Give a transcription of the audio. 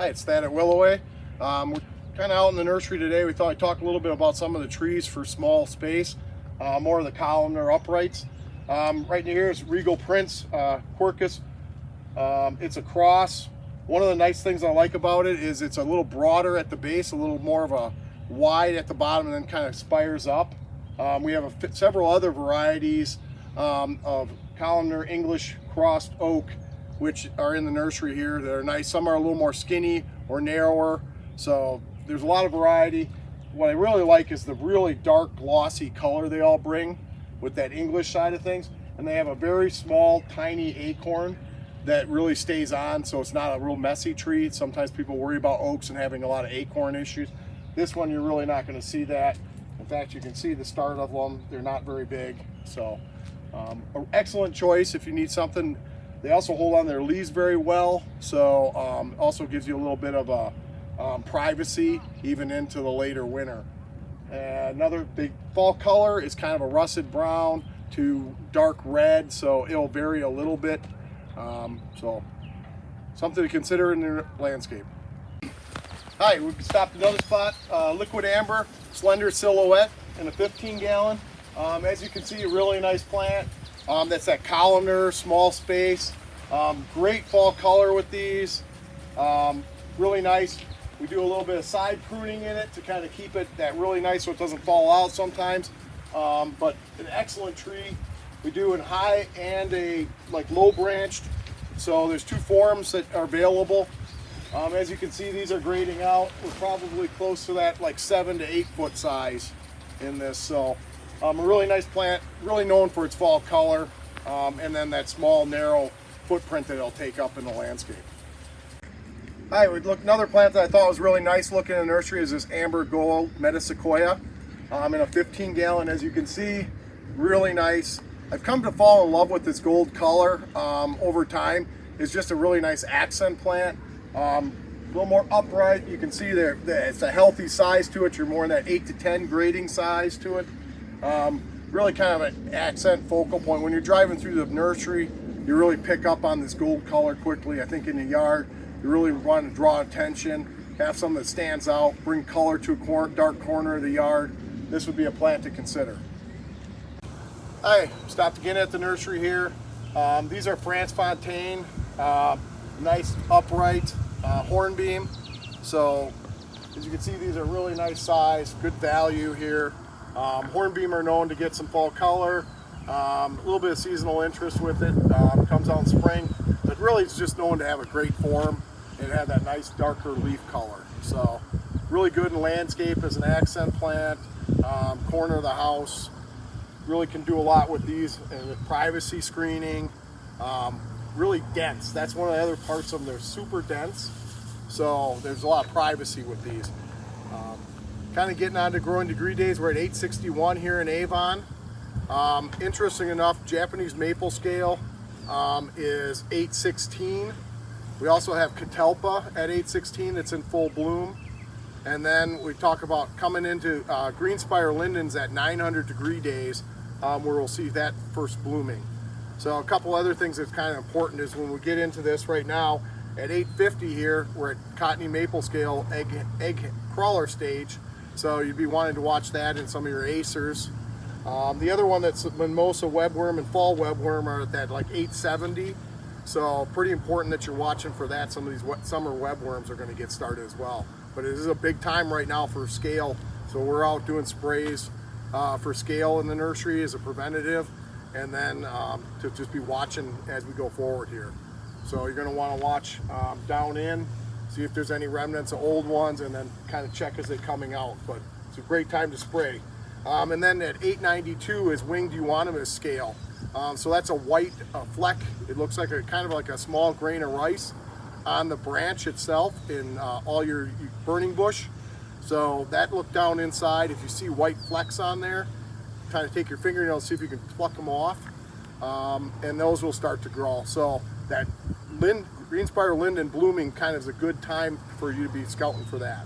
Hi, it's Thad at Willoway. We're kind of out in the nursery today. We thought I'd talk a little bit about some of the trees for small space, more of the columnar uprights. Right here is Regal Prince Quercus. It's a cross. One of the nice things I like about it is it's a little broader at the base, a little more of a wide at the bottom, and then kind of spires up. We have several other varieties of columnar English crossed oak, which are in the nursery here. They're nice. Some are a little more skinny or narrower, so there's a lot of variety. What I really like is the really dark glossy color they all bring with that English side of things, and they have a very small tiny acorn that really stays on, so it's not a real messy tree. Sometimes people worry about oaks and having a lot of acorn issues. This one you're really not going to see that. In fact, you can see the start of them. They're not very big, so an excellent choice if you need something. They also hold on their leaves very well, so also gives you a little bit of a privacy even into the later winter. And another big fall color is kind of a russet brown to dark red, so it'll vary a little bit. So something to consider in your landscape. Hi, we stopped another spot, Liquid Amber, slender silhouette in a 15-gallon. As you can see, a really nice plant. That's that columnar, small space. Great fall color with these. Really nice. We do a little bit of side pruning in it to kind of keep it that really nice so it doesn't fall out sometimes. But an excellent tree. We do in high and a low branched. So there's two forms that are available. As you can see, these are grading out. We're probably close to that 7 to 8 foot size in this. So a really nice plant, really known for its fall color, and then that small narrow footprint that it'll take up in the landscape. Hi, another plant that I thought was really nice looking in the nursery is this Amber Gold Metasequoia in a 15-gallon. As you can see, really nice. I've come to fall in love with this gold color over time. It's just a really nice accent plant. A little more upright. You can see there it's a healthy size to it. You're more in that 8 to 10 grading size to it. Really kind of an accent focal point. When you're driving through the nursery, you really pick up on this gold color quickly. I think in the yard, you really want to draw attention, have something that stands out, bring color to a dark corner of the yard. This would be a plant to consider. Hi, stopped again at the nursery here. These are France Fontaine, nice upright hornbeam. So as you can see, these are really nice size, good value here. Hornbeam are known to get some fall color, a little bit of seasonal interest with it. Comes out in spring, but really it's just known to have a great form and have that nice darker leaf color. So really good in landscape as an accent plant, corner of the house. Really can do a lot with these and with privacy screening. Really dense. That's one of the other parts of them. They're super dense, so there's a lot of privacy with these. Kind of getting on to growing degree days. We're at 861 here in Avon. Interesting enough, Japanese maple scale is 816. We also have Catalpa at 816 that's in full bloom. And then we talk about coming into Greenspire lindens at 900 degree days, where we'll see that first blooming. So a couple other things that's kind of important is when we get into this right now, at 850 here, we're at Cottony maple scale egg crawler stage. So you'd be wanting to watch that in some of your acers. The other one that's mimosa webworm and fall webworm are at that 870. So pretty important that you're watching for that. Some of these summer webworms are going to get started as well. But it is a big time right now for scale. So we're out doing sprays for scale in the nursery as a preventative, and then to just be watching as we go forward here. So you're going to want to watch down in, see if there's any remnants of old ones, and then kind of check as they're coming out. But it's a great time to spray. And then at 892 is winged euonymus scale. So that's a white fleck. It looks like kind of like a small grain of rice on the branch itself in all your burning bush. So that, look down inside. If you see white flecks on there, kind of take your fingernails, see if you can pluck them off, and those will start to grow. So that Greenspire linden blooming kind of is a good time for you to be scouting for that.